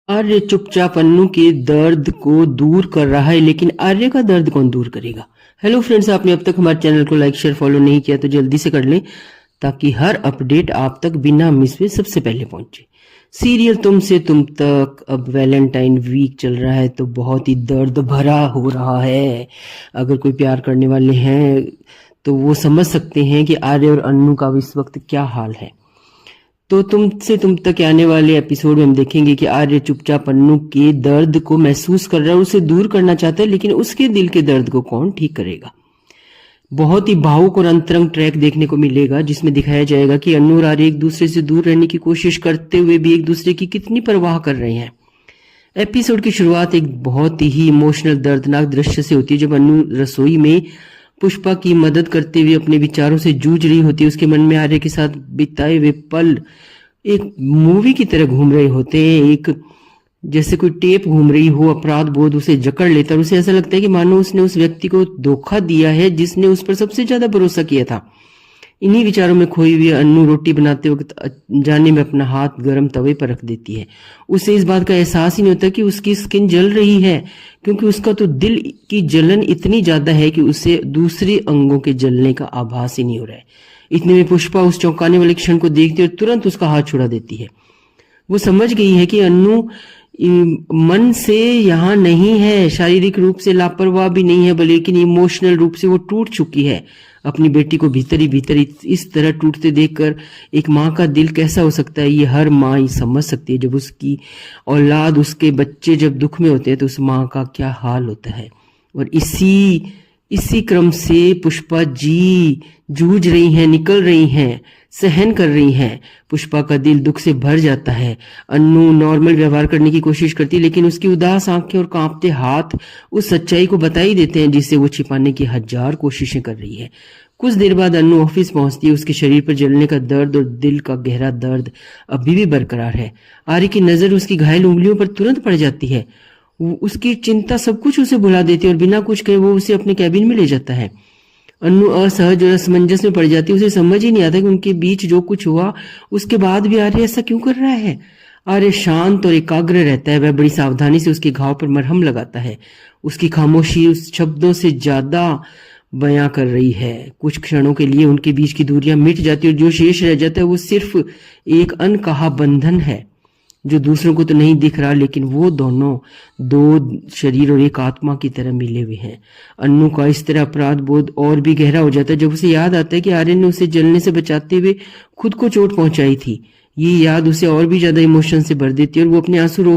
आर्य चुपचाप अन्नू के दर्द को दूर कर रहा है, लेकिन आर्य का दर्द कौन दूर करेगा। हेलो फ्रेंड्स, आपने अब तक हमारे चैनल को लाइक शेयर फॉलो नहीं किया तो जल्दी से कर लें ताकि हर अपडेट आप तक बिना मिस हुए सबसे पहले पहुंचे। सीरियल तुम से तुम तक अब वैलेंटाइन वीक चल रहा है तो बहुत ही दर्द भरा हो रहा है। अगर कोई प्यार करने वाले हैं तो वो समझ सकते हैं कि आर्य और अन्नू का इस वक्त क्या हाल है। तो तुमसे तुम तक आने वाले एपिसोड में हम देखेंगे कि आर्य चुपचाप अन्नू के दर्द को महसूस कर रहा है, उसे दूर करना चाहता है, लेकिन उसके दिल के दर्द को कौन ठीक करेगा। बहुत ही भावुक और अंतरंग ट्रैक देखने को मिलेगा जिसमें दिखाया जाएगा कि अन्नू और आर्य एक दूसरे से दूर रहने की कोशिश करते हुए भी एक दूसरे की कितनी परवाह कर रहे हैं। एपिसोड की शुरुआत एक बहुत ही इमोशनल दर्दनाक दृश्य से होती है जब अन्नू रसोई में पुष्पा की मदद करते हुए अपने विचारों से जूझ रही होती है। उसके मन में आर्य के साथ बिताए हुए पल एक मूवी की तरह घूम रहे होते हैं। एक जैसे कोई टेप घूम रही हो, अपराध बोध उसे जकड़ लेता है। उसे ऐसा लगता है कि मानो उसने उस व्यक्ति को धोखा दिया है जिसने उस पर सबसे ज्यादा भरोसा किया था। इन्हीं विचारों में खोई हुई अन्नू रोटी बनाते वक्त जाने में अपना हाथ गर्म तवे पर रख देती है। उसे इस बात का एहसास ही नहीं होता कि उसकी स्किन जल रही है, क्योंकि उसका तो दिल की जलन इतनी ज्यादा है कि उसे दूसरे अंगों के जलने का आभास ही नहीं हो रहा है। इतने में पुष्पा उस चौंकाने वाले क्षण को देखती है और तुरंत उसका हाथ छुड़ा देती है। वो समझ गई है कि अन्नू मन से यहाँ नहीं है, शारीरिक रूप से लापरवाह भी नहीं है, लेकिन इमोशनल रूप से वो टूट चुकी है। अपनी बेटी को भीतर ही भीतर इस तरह टूटते देखकर एक माँ का दिल कैसा हो सकता है, ये हर माँ ही समझ सकती है। जब उसकी औलाद, उसके बच्चे जब दुख में होते हैं तो उस माँ का क्या हाल होता है। और इसी क्रम से पुष्पा जी जूझ रही हैं, निकल रही हैं, सहन कर रही हैं। पुष्पा का दिल दुख से भर जाता है। अन्नू नॉर्मल व्यवहार करने की कोशिश करती है, लेकिन उसकी उदास आंखें और कांपते हाथ उस सच्चाई को बता ही देते हैं जिसे वो छिपाने की हजार कोशिशें कर रही है। कुछ देर बाद अन्नू ऑफिस पहुंचती है। उसके शरीर पर जलने का दर्द और दिल का गहरा दर्द अभी भी बरकरार है। आर्य की नजर उसकी घायल उंगलियों पर तुरंत पड़ जाती है। उसकी चिंता सब कुछ उसे भुला देती है और बिना कुछ कहे वो उसे अपने कैबिन में ले जाता है। अन्नू असहज और असमंजस में पड़ जाती है। उसे समझ ही नहीं आता कि उनके बीच जो कुछ हुआ उसके बाद भी आर्य ऐसा क्यों कर रहा है। आर्य शांत और एकाग्र रहता है। वह बड़ी सावधानी से उसके घाव पर मरहम लगाता है। उसकी खामोशी उस शब्दों से ज्यादा बयां कर रही है। कुछ क्षणों के लिए उनके बीच की दूरियां मिट जाती है और जो शेष रह जाता है वो सिर्फ एक अनकहा बंधन है जो दूसरों को तो नहीं दिख रहा, लेकिन वो दोनों दो शरीर और एक आत्मा की तरह मिले हुए हैं। अन्नू का इस तरह अपराध बोध और भी गहरा हो जाता है जब उसे याद आता है कि आर्य ने उसे जलने से बचाते हुए खुद को चोट पहुंचाई थी। ये याद उसे और भी ज्यादा इमोशन से भर देती है और वो अपने आंसू रोक